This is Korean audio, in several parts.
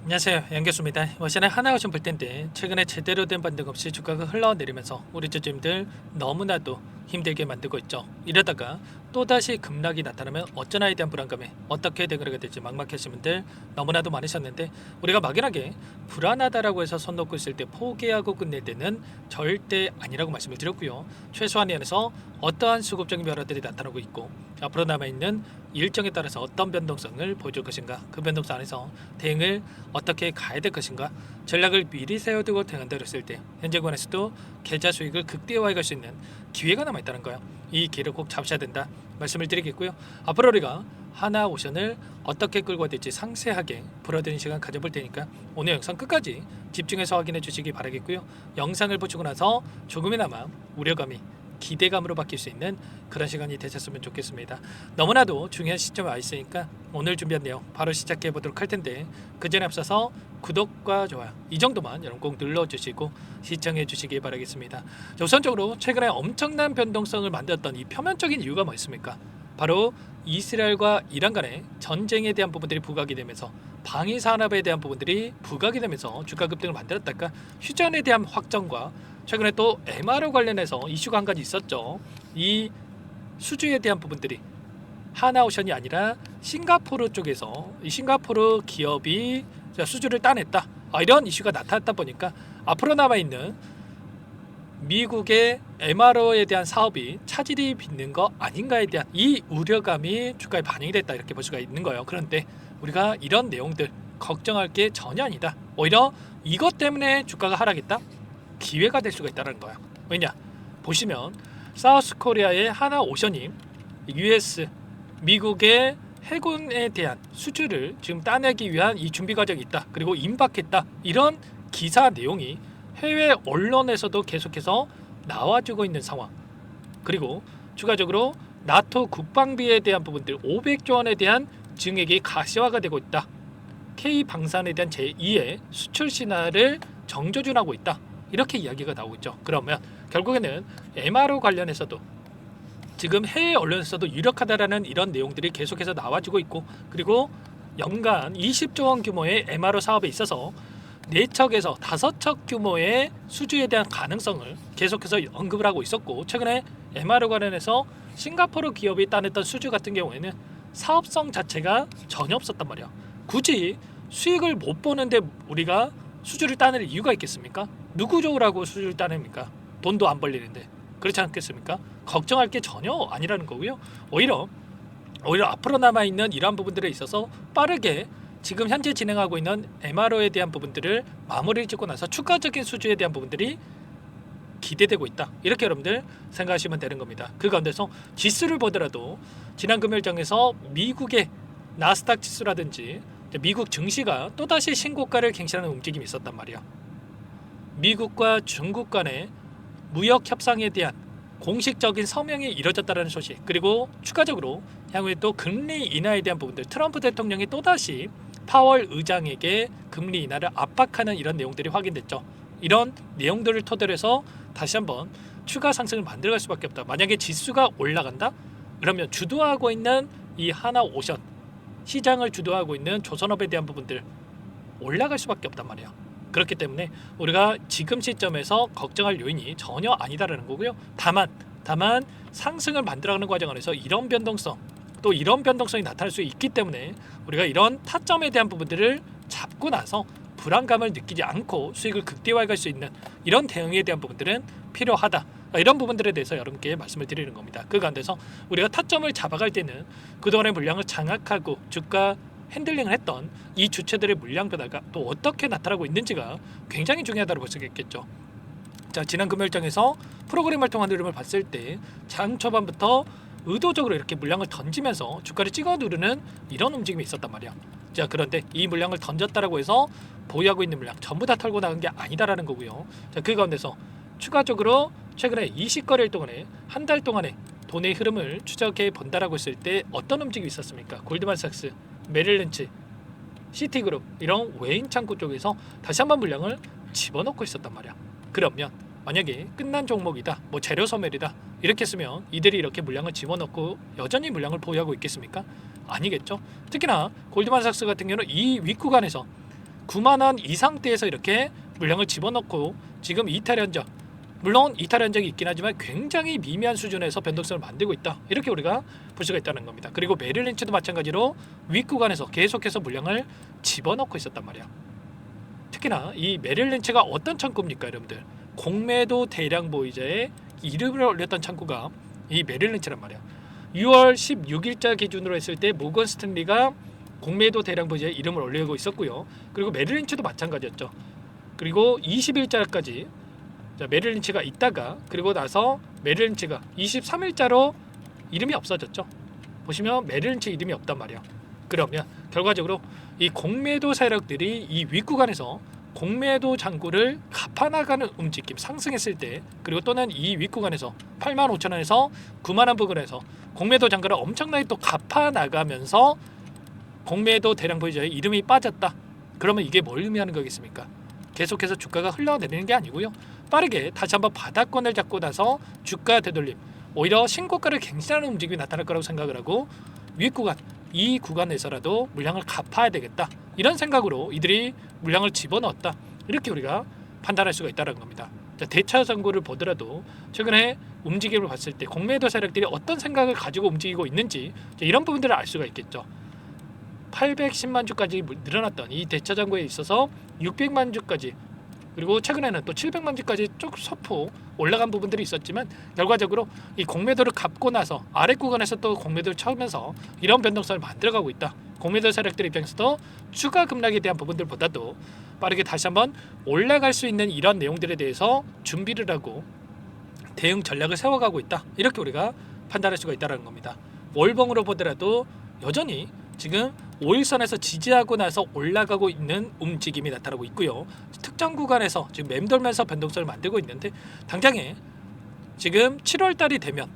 안녕하세요, 양교수입니다. 워시는 하나오션 볼 텐데 최근에 제대로 된 반등 없이 주가가 흘러내리면서 우리 주주님들 너무나도 힘들게 만들고 있죠. 이러다가 또다시 급락이 나타나면 어쩌나에 대한 불안감에 어떻게 대응하게 될지 막막하신 분들 너무나도 많으셨는데, 우리가 막연하게 불안하다라고 해서 손 놓고 있을 때 포기하고 끝낼 때는 절대 아니라고 말씀을 드렸고요. 최소한 안에서 어떠한 수급적인 변화들이 나타나고 있고 앞으로 남아있는 일정에 따라서 어떤 변동성을 보여줄 것인가, 그 변동성 안에서 대응을 어떻게 가야 될 것인가, 전략을 미리 세워두고 대응한다 했을 때 현재 관에서도 계좌 수익을 극대화해 갈 수 있는 기회가 남아있다는 거예요. 이 기회를 꼭 잡으셔야 된다 말씀을 드리겠고요. 앞으로 우리가 하나오션을 어떻게 끌고 될지 상세하게 풀어드리는 시간 가져볼 테니까 오늘 영상 끝까지 집중해서 확인해 주시기 바라겠고요. 영상을 보시고 나서 조금이나마 우려감이 기대감으로 바뀔 수 있는 그런 시간이 되셨으면 좋겠습니다. 너무나도 중요한 시점에 와 있으니까 오늘 준비한 내용 바로 시작해 보도록 할 텐데, 그 전에 앞서서 구독과 좋아요 이 정도만 여러분 꼭 눌러주시고 시청해 주시기 바라겠습니다. 우선적으로 최근에 엄청난 변동성을 만들었던 이 표면적인 이유가 뭐 있습니까? 바로 이스라엘과 이란 간의 전쟁에 대한 부분들이 부각이 되면서 방위 산업에 대한 부분들이 부각이 되면서 주가 급등을 만들었다가 휴전에 대한 확정과 최근에 또 MRO 관련해서 이슈가 한 가지 있었죠. 이 수주에 대한 부분들이 하나오션이 아니라 싱가포르 쪽에서 이 싱가포르 기업이 수주를 따냈다, 이런 이슈가 나타났다 보니까 앞으로 남아있는 미국의 MRO에 대한 사업이 차질이 빚는 거 아닌가에 대한 이 우려감이 주가에 반영이 됐다, 이렇게 볼 수가 있는 거예요. 그런데 우리가 이런 내용들 걱정할 게 전혀 아니다, 오히려 이것 때문에 주가가 하락했다, 기회가 될 수가 있다는 거예요. 왜냐? 보시면 사우스코리아의 하나오션이 US 미국의 해군에 대한 수주를 지금 따내기 위한 이 준비 과정이 있다, 그리고 임박했다, 이런 기사 내용이 해외 언론에서도 계속해서 나와주고 있는 상황. 그리고 추가적으로 나토 국방비에 대한 부분들 500조 원에 대한 증액이 가시화가 되고 있다. K 방산에 대한 제2의 수출 신화를 정조준하고 있다, 이렇게 이야기가 나오고 있죠. 그러면 결국에는 MRO 관련해서도 지금 해외 언론에서도 유력하다라는 이런 내용들이 계속해서 나와주고 있고, 그리고 연간 20조 원 규모의 MRO 사업에 있어서 4척에서 5척 규모의 수주에 대한 가능성을 계속해서 언급을 하고 있었고, 최근에 MRO 관련해서 싱가포르 기업이 따냈던 수주 같은 경우에는 사업성 자체가 전혀 없었단 말이야. 굳이 수익을 못 보는데 우리가 수주를 따낼 이유가 있겠습니까? 누구 좋으라고 수주를 따냅니까? 돈도 안 벌리는데. 그렇지 않겠습니까? 걱정할 게 전혀 아니라는 거고요. 오히려 앞으로 남아있는 이러한 부분들에 있어서 빠르게 지금 현재 진행하고 있는 MRO에 대한 부분들을 마무리를 짓고 나서 추가적인 수주에 대한 부분들이 기대되고 있다, 이렇게 여러분들 생각하시면 되는 겁니다. 그 가운데서 지수를 보더라도 지난 금요일장에서 미국의 나스닥 지수라든지 미국 증시가 또다시 신고가를 갱신하는 움직임이 있었단 말이야. 미국과 중국 간의 무역 협상에 대한 공식적인 서명이 이뤄졌다는 소식, 그리고 추가적으로 향후에 또 금리 인하에 대한 부분들, 트럼프 대통령이 또다시 파월 의장에게 금리 인하를 압박하는 이런 내용들이 확인됐죠. 이런 내용들을 토대로 해서 다시 한번 추가 상승을 만들어갈 수밖에 없다. 만약에 지수가 올라간다? 그러면 주도하고 있는 이 하나오션, 시장을 주도하고 있는 조선업에 대한 부분들 올라갈 수밖에 없단 말이야. 그렇기 때문에 우리가 지금 시점에서 걱정할 요인이 전혀 아니다라는 거고요. 다만 상승을 만들어가는 과정 안에서 이런 변동성, 또 이런 변동성이 나타날 수 있기 때문에 우리가 이런 타점에 대한 부분들을 잡고 나서 불안감을 느끼지 않고 수익을 극대화해 수 있는 이런 대응에 대한 부분들은 필요하다, 이런 부분들에 대해서 여러분께 말씀을 드리는 겁니다. 그 가운데서 우리가 타점을 잡아갈 때는 그동안의 물량을 장악하고 주가 핸들링을 했던 이 주체들의 물량 변화가 또 어떻게 나타나고 있는지가 굉장히 중요하다고 볼 수 있겠죠. 자, 지난 금요일장에서 프로그램 활동하는 흐름을 봤을 때 장 초반부터 의도적으로 이렇게 물량을 던지면서 주가를 찍어 누르는 이런 움직임이 있었단 말이야. 자, 그런데 이 물량을 던졌다라고 해서 보유하고 있는 물량 전부 다 털고 나간 게 아니다라는 거고요. 자, 그 가운데서 추가적으로 최근에 20거래일 동안에 한 달 동안에 돈의 흐름을 추적해 본다라고 했을 때 어떤 움직임이 있었습니까? 골드만삭스, 메릴린치, 시티그룹 이런 외인 창구 쪽에서 다시 한번 물량을 집어넣고 있었단 말이야. 그러면 만약에 끝난 종목이다, 뭐 재료 소멸이다, 이렇게 쓰면 이들이 이렇게 물량을 집어넣고 여전히 물량을 보유하고 있겠습니까? 아니겠죠. 특히나 골드만삭스 같은 경우는 이 윗구간에서 9만 원 이 상태에서 이렇게 물량을 집어넣고 지금 이탈 현적, 물론 이탈 현적이 있긴 하지만 굉장히 미미한 수준에서 변동성을 만들고 있다. 이렇게 우리가 볼 수가 있다는 겁니다. 그리고 메릴 린치도 마찬가지로 윗구간에서 계속해서 물량을 집어넣고 있었단 말이야. 특히나 이 메릴 린치가 어떤 창구입니까, 여러분들? 공매도 대량 보이자에 이름을 올렸던 창구가 이 메릴 린치란 말이야. 6월 16일자 기준으로 했을 때 모건 스탠리가 공매도 대량 보이자에 이름을 올리고 있었고요. 그리고 메릴 린치도 마찬가지였죠. 그리고 20일자까지 메릴 린치가 있다가 그리고 나서 메릴 린치가 23일자로 이름이 없어졌죠. 보시면 메릴 린치 이름이 없단 말이야. 그러면 결과적으로 이 공매도 세력들이 이 윗구간에서 공매도 잔고를 갚아나가는 움직임 상승했을 때, 그리고 또는 이 윗구간에서 85,000원에서 9만원 부근에서 공매도 잔고를 엄청나게 또 갚아나가면서 공매도 대량 보유자의 이름이 빠졌다. 그러면 이게 뭘 의미하는 거겠습니까? 계속해서 주가가 흘러내리는 게 아니고요, 빠르게 다시 한번 바닥권을 잡고 나서 주가 되돌림, 오히려 신고가를 갱신하는 움직임이 나타날 거라고 생각을 하고 윗구간, 이 구간에서라도 물량을 갚아야 되겠다, 이런 생각으로 이들이 물량을 집어넣었다, 이렇게 우리가 판단할 수가 있다는 겁니다. 자, 대차 잔고를 보더라도 최근에 움직임을 봤을 때 공매도 세력들이 어떤 생각을 가지고 움직이고 있는지 이런 부분들을 알 수가 있겠죠. 810만 주까지 늘어났던 이 대차 잔고에 있어서 600만 주까지, 그리고 최근에는 또 700만 주까지 쭉 소폭 올라간 부분들이 있었지만 결과적으로 이 공매도를 갚고 나서 아래 구간에서 또 공매도를 쳐면서 이런 변동성을 만들어가고 있다. 공매도 세력들 입장에서도 추가 급락에 대한 부분들보다도 빠르게 다시 한번 올라갈 수 있는 이런 내용들에 대해서 준비를 하고 대응 전략을 세워가고 있다. 이렇게 우리가 판단할 수가 있다는 겁니다. 월봉으로 보더라도 여전히 지금 5일선에서 지지하고 나서 올라가고 있는 움직임이 나타나고 있고요. 특정 구간에서 지금 맴돌면서 변동성을 만들고 있는데 당장에 지금 7월달이 되면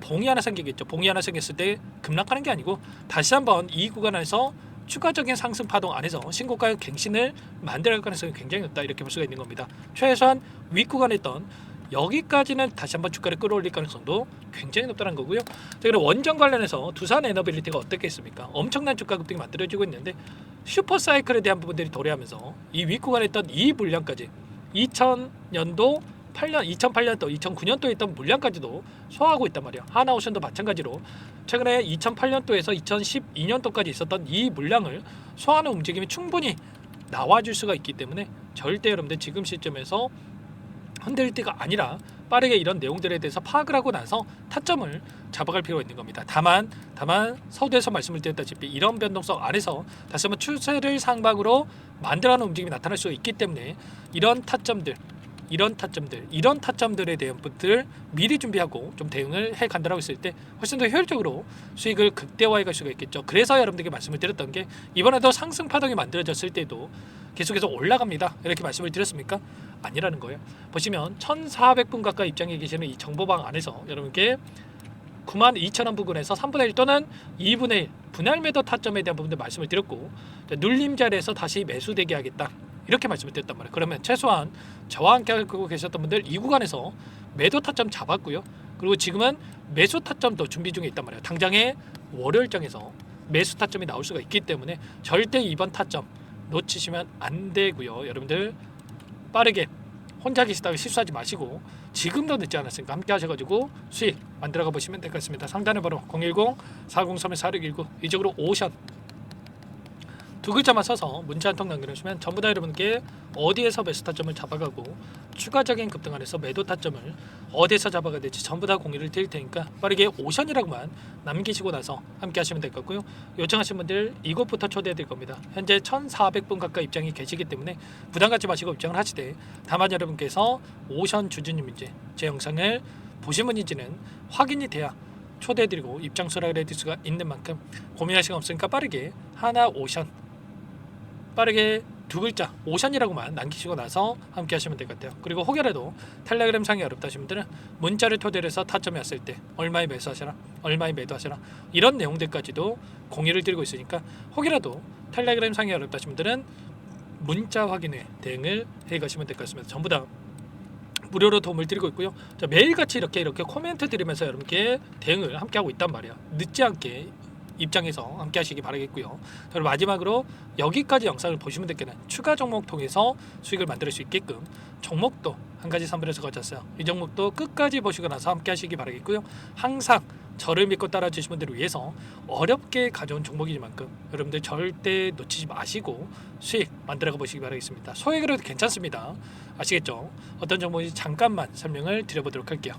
봉이 하나 생기겠죠. 봉이 하나 생겼을 때 급락하는 게 아니고 다시 한번 이 구간에서 추가적인 상승 파동 안에서 신고가 갱신을 만들어갈 가능성이 굉장히 높다, 이렇게 볼 수가 있는 겁니다. 최소한 윗구간에 있던 여기까지는 다시 한번 주가를 끌어올릴 가능성도 굉장히 높다는 거고요. 그리고 원전 관련해서 두산 에너빌리티가 어떻겠습니까? 엄청난 주가 급등이 만들어지고 있는데 슈퍼사이클에 대한 부분들이 도래하면서 이 윗구간에 있던 이 물량까지 2008년도 2009년도에 있던 물량까지도 소화하고 있단 말이야. 하나오션도 마찬가지로 최근에 2008년도에서 2012년도까지 있었던 이 물량을 소화하는 움직임이 충분히 나와줄 수가 있기 때문에 절대 여러분들 지금 시점에서 흔들 때가 아니라 빠르게 이런 내용들에 대해서 파악을 하고 나서 타점을 잡아갈 필요가 있는 겁니다. 다만 서두에서 말씀을 드렸다시피 이런 변동성 안에서 다시 한번 추세를 상방으로 만들어가는 움직임이 나타날 수 있기 때문에 이런 타점들에 대한 것들을 미리 준비하고 좀 대응을 해 간다라고 했을 때 훨씬 더 효율적으로 수익을 극대화해 갈 수가 있겠죠. 그래서 여러분들께 말씀을 드렸던 게 이번에도 상승 파동이 만들어졌을 때도 계속해서 올라갑니다, 이렇게 말씀을 드렸습니까? 아니라는 거예요. 보시면 1400분 가까이 입장해 계시는 이 정보방 안에서 여러분께 92,000원 부근에서 3분의 1 또는 2분의 1 분할 매도 타점에 대한 부분들 말씀을 드렸고, 눌림 자리에서 다시 매수되게 하겠다, 이렇게 말씀을 드렸단 말이에요. 그러면 최소한 저와 함께 하고 계셨던 분들 이 구간에서 매도 타점 잡았고요. 그리고 지금은 매수 타점도 준비 중에 있단 말이에요. 당장에 월요일장에서 매수 타점이 나올 수가 있기 때문에 절대 이번 타점 놓치시면 안 되고요. 여러분들 빠르게 혼자 계시다가 실수하지 마시고 지금도 늦지 않았으니까 함께 하셔가지고 수익 만들어가 보시면 될 것 같습니다. 상단에 바로 010-403-4619 이쪽으로 오션 두 글자만 써서 문자 한 통 남겨주시면 전부 다 여러분께 어디에서 매수 타점을 잡아가고 추가적인 급등 안에서 매도 타점을 어디에서 잡아가야 될지 전부 다 공유를 드릴 테니까 빠르게 오션이라고만 남기시고 나서 함께 하시면 될 것 같고요. 요청하신 분들 이곳부터 초대해 드릴 겁니다. 현재 1400분 가까이 입장이 계시기 때문에 부담 갖지 마시고 입장을 하시되, 다만 여러분께서 오션 주주님인지 제 영상을 보신 분인지는 확인이 돼야 초대해드리고 입장 수락을 해드릴 수가 있는 만큼 고민할 시간 없으니까 빠르게 하나 오션, 빠르게 두 글자 오션이라고만 남기시고 나서 함께 하시면 될 것 같아요. 그리고 혹여라도 텔레그램 상이 어렵다 하신 분들은 문자를 토대로 해서 타점이 왔을 때 얼마에 매수하시라, 얼마에 매도하시라, 이런 내용들까지도 공유를 드리고 있으니까 혹여라도 텔레그램 상이 어렵다 하신 분들은 문자 확인 후에 대응을 해 가시면 될 것 같습니다. 전부 다 무료로 도움을 드리고 있고요. 매일같이 이렇게 코멘트 드리면서 여러분께 대응을 함께 하고 있단 말이에요. 늦지 않게 입장에서 함께 하시기 바라겠고요. 그리고 마지막으로 여기까지 영상을 보시는 분들께는 추가 종목 통해서 수익을 만들 수 있게끔 종목도 한 가지 선별해서 가졌어요. 이 종목도 끝까지 보시고 나서 함께 하시기 바라겠고요. 항상 저를 믿고 따라 주신 분들을 위해서 어렵게 가져온 종목이지만큼 여러분들 절대 놓치지 마시고 수익 만들어 보시기 바라겠습니다. 소액으로도 괜찮습니다. 아시겠죠? 어떤 종목인지 잠깐만 설명을 드려보도록 할게요.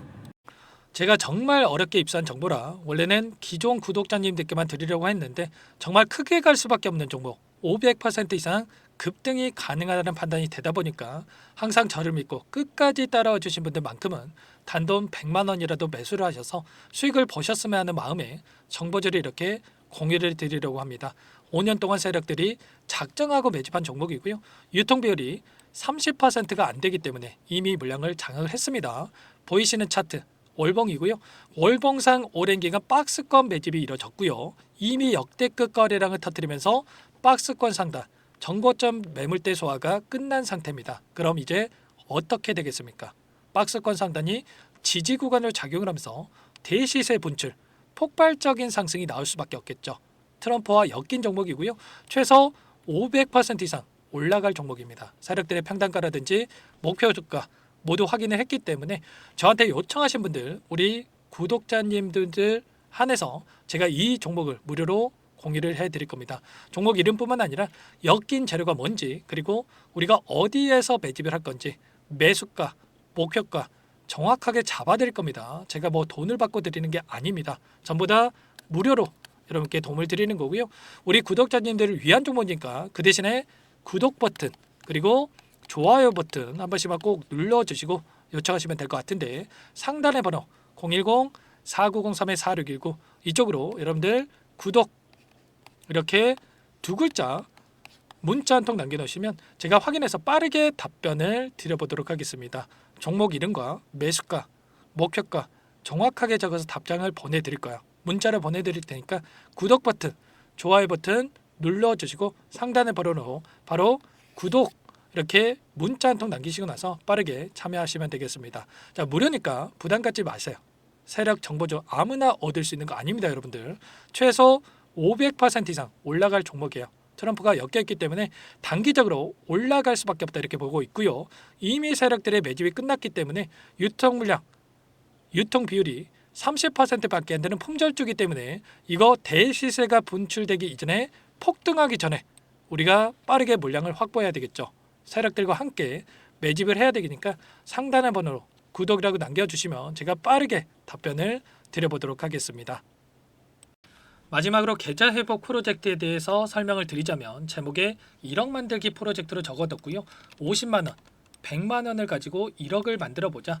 제가 정말 어렵게 입수한 정보라 원래는 기존 구독자님들께만 드리려고 했는데 정말 크게 갈 수밖에 없는 종목 500% 이상 급등이 가능하다는 판단이 되다 보니까 항상 저를 믿고 끝까지 따라와 주신 분들만큼은 단돈 100만 원이라도 매수를 하셔서 수익을 보셨으면 하는 마음에 정보들을 이렇게 공유를 드리려고 합니다. 5년 동안 세력들이 작정하고 매집한 종목이고요. 유통 비율이 30%가 안 되기 때문에 이미 물량을 장악을 했습니다. 보이시는 차트 월봉이고요. 월봉상 오랜 기간 박스권 매집이 이뤄졌고요. 이미 역대급 거래량을 터뜨리면서 박스권 상단 정고점 매물대 소화가 끝난 상태입니다. 그럼 이제 어떻게 되겠습니까? 박스권 상단이 지지 구간으로 작용을 하면서 대시세 분출, 폭발적인 상승이 나올 수밖에 없겠죠. 트럼프와 엮인 종목이고요. 최소 500% 이상 올라갈 종목입니다. 세력들의 평단가라든지 목표 주가 모두 확인을 했기 때문에 저한테 요청하신 분들 우리 구독자님들 한해서 제가 이 종목을 무료로 공유를 해드릴 겁니다. 종목 이름뿐만 아니라 엮인 재료가 뭔지 그리고 우리가 어디에서 매집을 할 건지 매수가, 목표가 정확하게 잡아드릴 겁니다. 제가 뭐 돈을 받고 드리는 게 아닙니다. 전부 다 무료로 여러분께 도움을 드리는 거고요. 우리 구독자님들을 위한 종목이니까 그 대신에 구독 버튼 그리고 좋아요 버튼 한 번씩만 꼭 눌러주시고 요청하시면 될 것 같은데 상단의 번호 010-4903-4619 이쪽으로 여러분들 구독 이렇게 두 글자 문자 한 통 남겨놓으시면 제가 확인해서 빠르게 답변을 드려보도록 하겠습니다. 종목 이름과 매수가, 목표가 정확하게 적어서 답장을 보내드릴 거예요. 문자를 보내드릴 테니까 구독 버튼, 좋아요 버튼 눌러주시고 상단의 번호로 바로 구독 이렇게 문자 한 통 남기시고 나서 빠르게 참여하시면 되겠습니다. 자, 무료니까 부담 갖지 마세요. 세력 정보죠. 아무나 얻을 수 있는 거 아닙니다, 여러분들. 최소 500% 이상 올라갈 종목이에요. 트럼프가 엮여있기 때문에 단기적으로 올라갈 수밖에 없다 이렇게 보고 있고요. 이미 세력들의 매집이 끝났기 때문에 유통 물량, 유통 비율이 30%밖에 안 되는 품절주기 때문에 이거 대시세가 분출되기 이전에 폭등하기 전에 우리가 빠르게 물량을 확보해야 되겠죠. 세력들과 함께 매집을 해야 되니까 상단의 번호로 구독이라고 남겨주시면 제가 빠르게 답변을 드려보도록 하겠습니다. 마지막으로 계좌 회복 프로젝트에 대해서 설명을 드리자면 제목에 1억 만들기 프로젝트로 적어뒀고요. 50만 원, 100만 원을 가지고 1억을 만들어 보자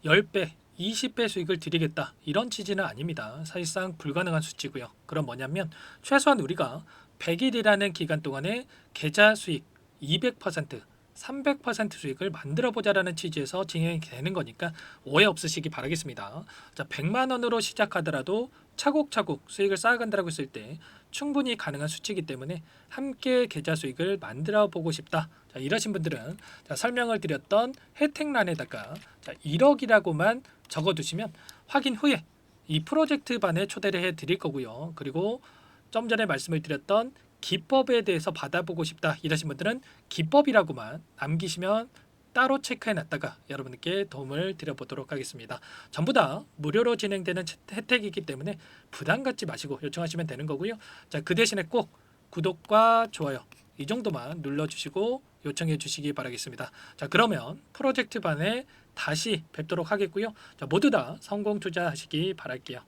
10배, 20배 수익을 드리겠다 이런 취지는 아닙니다. 사실상 불가능한 수치고요. 그럼 뭐냐면 최소한 우리가 100일이라는 기간 동안에 계좌 수익 200%, 300% 수익을 만들어 보자라는 취지에서 진행이 되는 거니까 오해 없으시기 바라겠습니다. 자, 100만 원으로 시작하더라도 차곡차곡 수익을 쌓아간다고 했을 때 충분히 가능한 수치이기 때문에 함께 계좌 수익을 만들어 보고 싶다. 자, 이러신 분들은 자, 설명을 드렸던 혜택란에다가 1억이라고만 적어두시면 확인 후에 이 프로젝트 반에 초대를 해 드릴 거고요. 그리고 좀 전에 말씀을 드렸던 기법에 대해서 받아보고 싶다 이러신 분들은 기법이라고만 남기시면 따로 체크해 놨다가 여러분께 도움을 드려보도록 하겠습니다. 전부 다 무료로 진행되는 혜택이기 때문에 부담 갖지 마시고 요청하시면 되는 거고요. 자, 그 대신에 꼭 구독과 좋아요 이 정도만 눌러주시고 요청해 주시기 바라겠습니다. 자, 그러면 프로젝트 반에 다시 뵙도록 하겠고요. 자, 모두 다 성공 투자하시기 바랄게요.